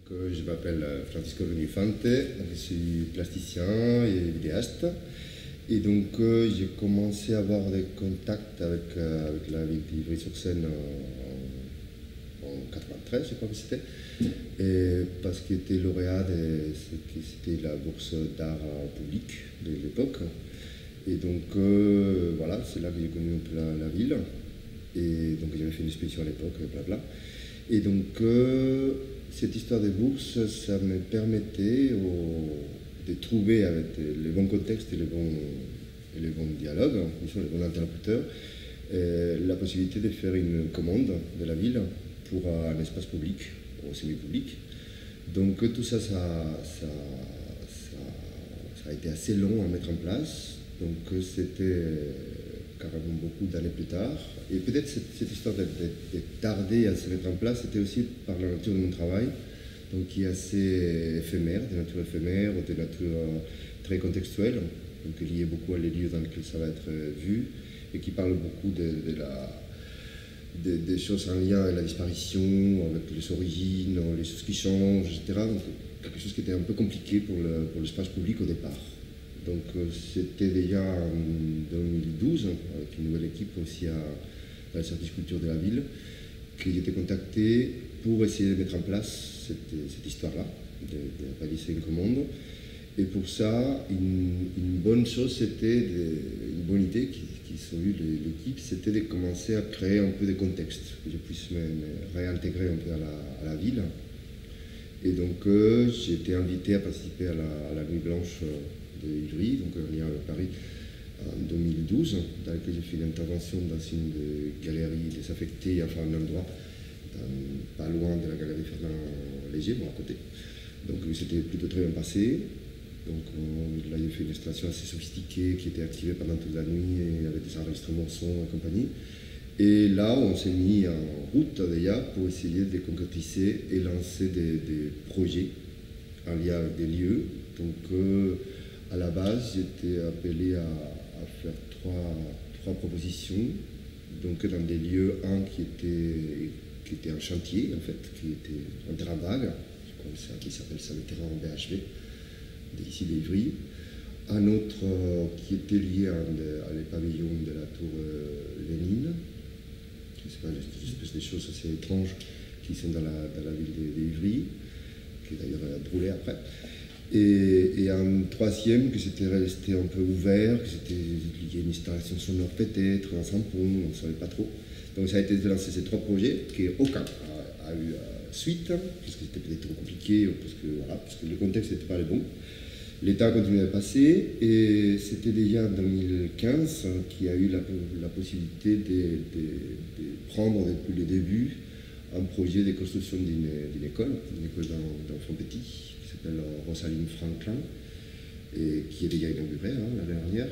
Je m'appelle Francisco Benifante, je suis plasticien et vidéaste. Et donc j'ai commencé à avoir des contacts avec la ville d'Ivry-sur-Seine en 93, je crois que c'était, et parce qu'il était lauréat c'était la bourse d'art public de l'époque. Et donc voilà, c'est là que j'ai connu un peu la ville. Et donc j'avais fait une expédition à l'époque, blabla. Et donc cette histoire des bourses, ça me permettait de trouver avec les bons contextes et les bons dialogues, les bons interlocuteurs, la possibilité de faire une commande de la ville pour un espace public, ou semi-public. Donc tout ça, ça a été assez long à mettre en place. Donc c'était carrément beaucoup d'années plus tard. Et peut-être cette histoire de tarder à se mettre en place, c'était aussi par la nature de mon travail, donc qui est assez éphémère, de nature éphémère, de nature très contextuelle, donc lié beaucoup à les lieux dans lesquels ça va être vu, et qui parle beaucoup des choses en lien avec la disparition, avec les origines, les choses qui changent, etc. Donc quelque chose qui était un peu compliqué pour l'espace public au départ. Donc c'était déjà en 2012, avec une nouvelle équipe aussi dans le service culture de la ville, que j'ai été contacté pour essayer de mettre en place cette histoire-là, de réaliser une commande. Et pour ça, une bonne chose, une bonne idée qu'ils ont eu l'équipe, c'était de commencer à créer un peu de contexte, que je puisse me réintégrer un peu à la ville. Et donc j'ai été invité à participer à la Nuit Blanche de Ivry, donc en lien avec Paris, en 2012, dans laquelle j'ai fait une intervention dans une galerie désaffectée, enfin un endroit pas loin de la galerie Fernand Léger, bon à côté. Donc c'était plutôt très bien passé. Donc là j'ai fait une installation assez sophistiquée qui était activée pendant toute la nuit et avec des enregistrements son et compagnie. Et là on s'est mis en route déjà pour essayer de concrétiser et lancer des projets en lien avec des lieux. Donc à la base, j'étais appelé à faire trois propositions, donc dans des lieux, un qui était un chantier, en fait, qui était un terrain vague, qui s'appelle ça le terrain BHV, d'ici d'Ivry. Un autre qui était lié à les pavillons de la tour Lénine, je ne sais pas, des espèces de choses assez étranges qui sont dans la ville d'Ivry, qui est d'ailleurs brûlée après. Et un troisième que c'était resté un peu ouvert, que c'était lié à une installation sonore peut-être, un sampon, on ne savait pas trop. Donc ça a été de lancer ces trois projets, qui aucun a eu suite, puisque c'était peut-être trop compliqué, parce que le contexte n'était pas le bon. L'État a continué à passer, et c'était déjà en 2015 qu'il y a eu la possibilité de prendre depuis le début un projet de construction d'une école d'enfants petits, qui s'appelle Rosaline Franklin, et qui est déjà inaugurée l'année dernière.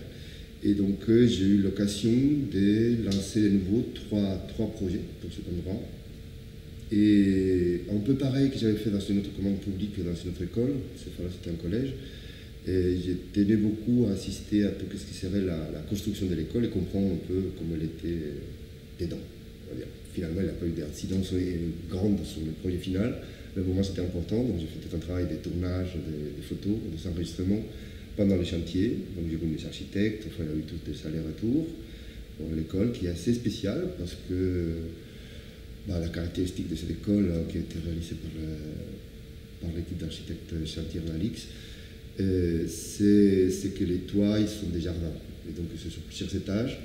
Et donc j'ai eu l'occasion de lancer de nouveau trois projets pour cet endroit. Et un peu pareil que j'avais fait dans une autre commande publique, dans une autre école, cette fois-là c'était un collège. Et j'ai tenu beaucoup à assister à tout ce qui serait la construction de l'école et comprendre un peu comment elle était dedans. On va dire. Finalement, il n'y a pas eu d'incidence grande sur le projet final, mais pour moi c'était important, donc j'ai fait tout un travail de tournage, des photos, des enregistrements pendant les chantiers. Donc j'ai connu des architectes, enfin il y a eu tous des allers-retours pour l'école, qui est assez spéciale parce que la caractéristique de cette école qui a été réalisée par l'équipe d'architectes Chantier Alix, c'est que les toits ils sont des jardins, et donc c'est sur plusieurs étages,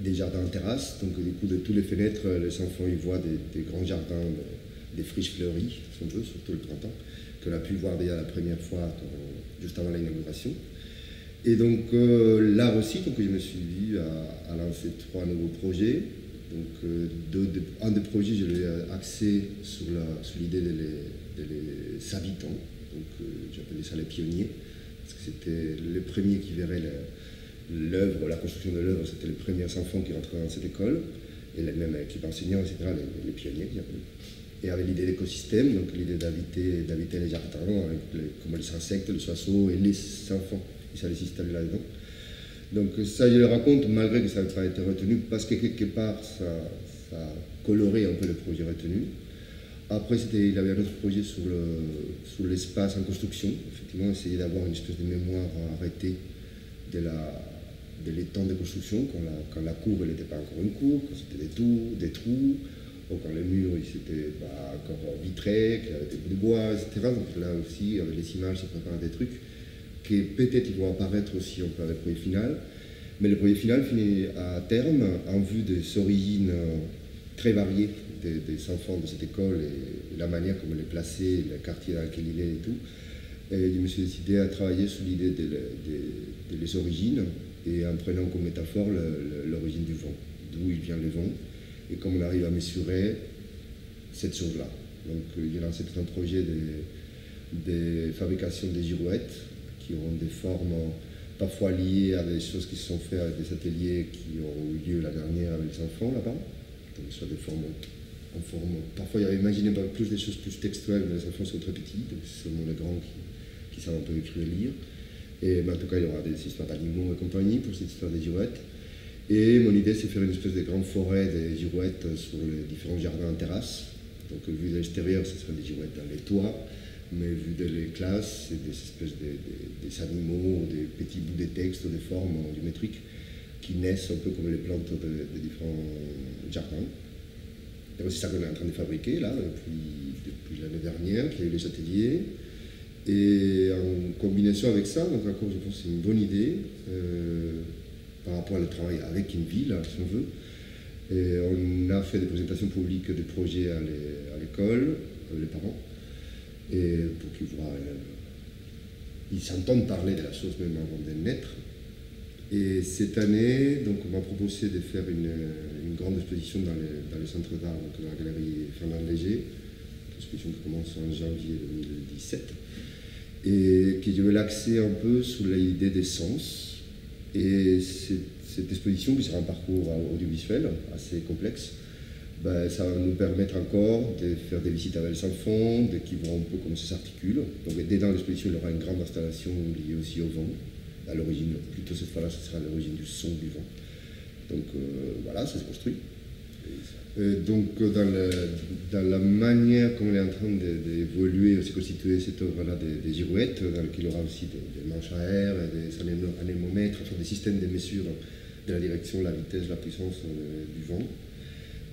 des jardins en terrasse, donc du coup de toutes les fenêtres les enfants ils voient des grands jardins, des friches fleuries, surtout le printemps, qu'on a pu voir déjà la première fois juste avant l'inauguration. Et donc là aussi, donc, je me suis dit à lancer trois nouveaux projets. Donc un des projets, je l'ai axé sur l'idée des habitants. Donc j'appelais ça les pionniers, parce que c'était les premiers qui verraient l'œuvre, la construction de l'œuvre, c'était les premiers enfants qui rentraient dans cette école, et même l'équipe enseignante, etc., les pionniers, et avec l'idée d'écosystème, donc l'idée d'habiter les jardins, avec comme les insectes, les oiseaux et les enfants, ils allaient s'installer là-dedans. Donc ça, je le raconte malgré que ça n'ait pas été retenu, parce que quelque part, ça a coloré un peu le projet retenu. Après, il avait un autre projet sur l'espace en construction. Effectivement, essayer d'avoir une espèce de mémoire arrêtée de l'étang de construction, quand la cour n'était pas encore une cour, quand c'était des trous, ou quand les murs n'étaient pas encore vitrés, qu'il y avait des bouts de bois, etc. Donc là aussi, avec les images, ça prépare des trucs qui peut-être ils vont apparaître aussi un peu avec le projet final. Mais le projet final finit à terme en vue des origines très variées des enfants de cette école et la manière comme elle est placée, le quartier dans lequel il est et tout. Et je me suis décidé à travailler sur l'idée des origines et en prenant comme métaphore l'origine du vent, d'où il vient le vent et comment on arrive à mesurer cette chose-là. Donc il a lancé tout un projet de fabrication des girouettes qui auront des formes parfois liées à des choses qui se sont faites avec des ateliers qui ont eu lieu la dernière avec les enfants là-bas. Donc soit des formes en forme. Parfois il y avait imaginé plus des choses plus textuelles, mais les enfants sont très petits, donc c'est seulement les grands qui savent un peu écrire et lire. Et en tout cas, il y aura des histoires d'animaux et compagnie pour cette histoire des girouettes. Et mon idée, c'est de faire une espèce de grande forêt des girouettes sur les différents jardins en terrasse. Donc, vu de l'extérieur, ce serait des girouettes dans les toits, mais vu de les classes, c'est des espèces des animaux, des petits bouts de texte, des formes géométriques qui naissent un peu comme les plantes des différents jardins. C'est ça qu'on est en train de fabriquer là, depuis l'année dernière, qu'il y a eu les ateliers. Et en combinaison avec ça, donc encore je pense que c'est une bonne idée par rapport au travail avec une ville, si on veut. Et on a fait des présentations publiques de projets à l'école, avec les parents, et pour qu'ils voient, ils s'entendent parler de la chose même avant de naître. Et cette année, donc, on m'a proposé de faire une grande exposition dans le centre d'art, donc dans la galerie Fernand Léger, une exposition qui commence en janvier 2017, et qui je vais l'axer un peu sur l'idée des sens. Et cette exposition, qui sera un parcours audiovisuel assez complexe, ben, ça va nous permettre encore de faire des visites avec les enfants, qui voient un peu comment ça s'articule. Donc, dès dans l'exposition, il y aura une grande installation liée aussi au vent. À l'origine, plutôt cette fois-là, ce sera à l'origine du son du vent. Donc voilà, ça se construit. Donc dans la manière comme elle est en train d'évoluer, de se constituer cette œuvre-là des girouettes, dans laquelle il y aura aussi des manches à air, des anémomètres, enfin des systèmes de mesure de la direction, la vitesse, la puissance du vent.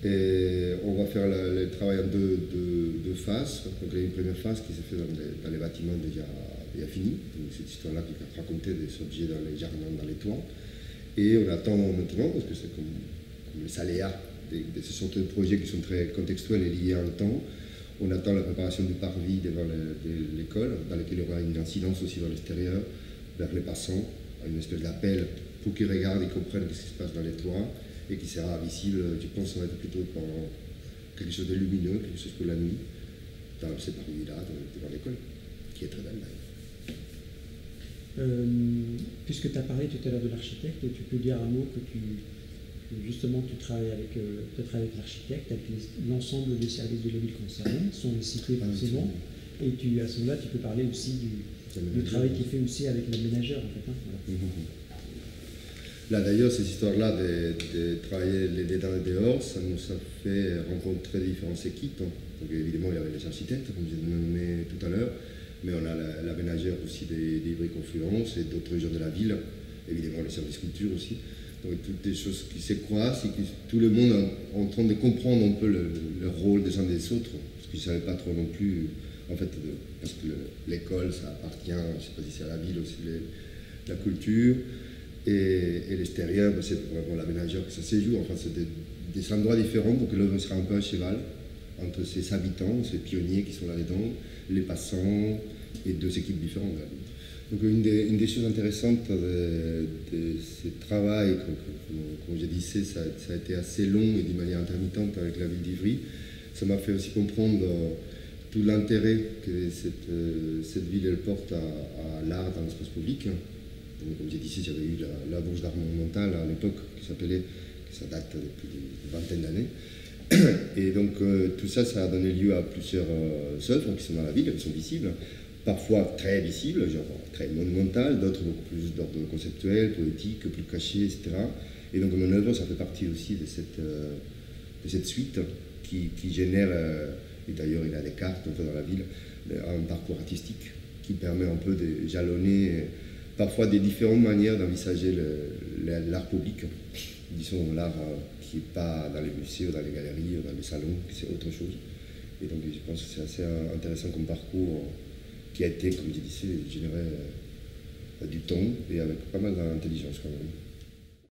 Et on va faire le travail en deux phases. Donc il y a une première phase qui s'est faite dans les bâtiments déjà finis. Donc cette histoire-là qui va raconter des objets dans les jardins, dans les toits. Et on attend maintenant, parce que c'est comme les aléas de ces sortes de projets qui sont très contextuels et liés en temps, on attend la préparation du parvis devant l'école, dans laquelle il y aura une incidence aussi dans l'extérieur, vers les passants, une espèce d'appel pour qu'ils regardent et comprennent ce qui se passe dans les toits, et qui sera visible, je pense, ça va être plutôt pour quelque chose de lumineux, quelque chose pour la nuit, dans ces parvis-là, devant l'école, qui est très belle d'ailleurs. Puisque tu as parlé tout à l'heure de l'architecte, tu peux dire un mot que justement tu travailles avec l'architecte, avec l'ensemble des services de la ville concernés, sont les cités forcément, et à ce moment-là tu peux parler aussi du travail qu'il fait aussi avec l'aménageur en fait. Hein, voilà. Là d'ailleurs, cette histoire-là de travailler les dedans et dehors, ça nous a fait rencontrer différentes équipes. Donc évidemment, il y avait les architectes, comme je l'ai nommé tout à l'heure, mais on a l'aménageur aussi des Ivry Confluence et d'autres régions de la ville, évidemment les services culture aussi. Donc toutes des choses qui se croisent et que tout le monde est en train de comprendre un peu le rôle des uns des autres, parce qu'ils ne savaient pas trop non plus, en fait, parce que l'école, ça appartient, je ne sais pas si c'est à la ville aussi, la culture, et l'extérieur, c'est vraiment l'aménageur que ça se joue. Enfin, c'est des endroits différents pour que l'œuvre sera un peu à cheval entre ces habitants, ces pionniers qui sont là-dedans, les passants et deux équipes différentes. Donc une des choses intéressantes de ce travail, comme je disais, ça a été assez long et d'une manière intermittente avec la ville d'Ivry. Ça m'a fait aussi comprendre tout l'intérêt que cette ville elle porte à l'art dans l'espace public. Donc, comme j'ai dit, j'avais eu la bourse d'art monumental à l'époque qui ça date depuis une vingtaine d'années. Et donc tout ça, ça a donné lieu à plusieurs œuvres qui sont dans la ville, qui sont visibles, parfois très visibles, genre très monumentales, d'autres beaucoup plus d'ordre conceptuel, poétique, plus cachées, etc. Et donc mon œuvre, ça fait partie aussi de cette suite qui génère Et d'ailleurs, il a des cartes un peu dans la ville, un parcours artistique qui permet un peu de jalonner parfois des différentes manières d'envisager l'art public. Disons l'art qui n'est pas dans les musées ou dans les galeries ou dans les salons, c'est autre chose. Et donc je pense que c'est assez intéressant comme parcours qui a été, comme je disais, généré du temps et avec pas mal d'intelligence quand même.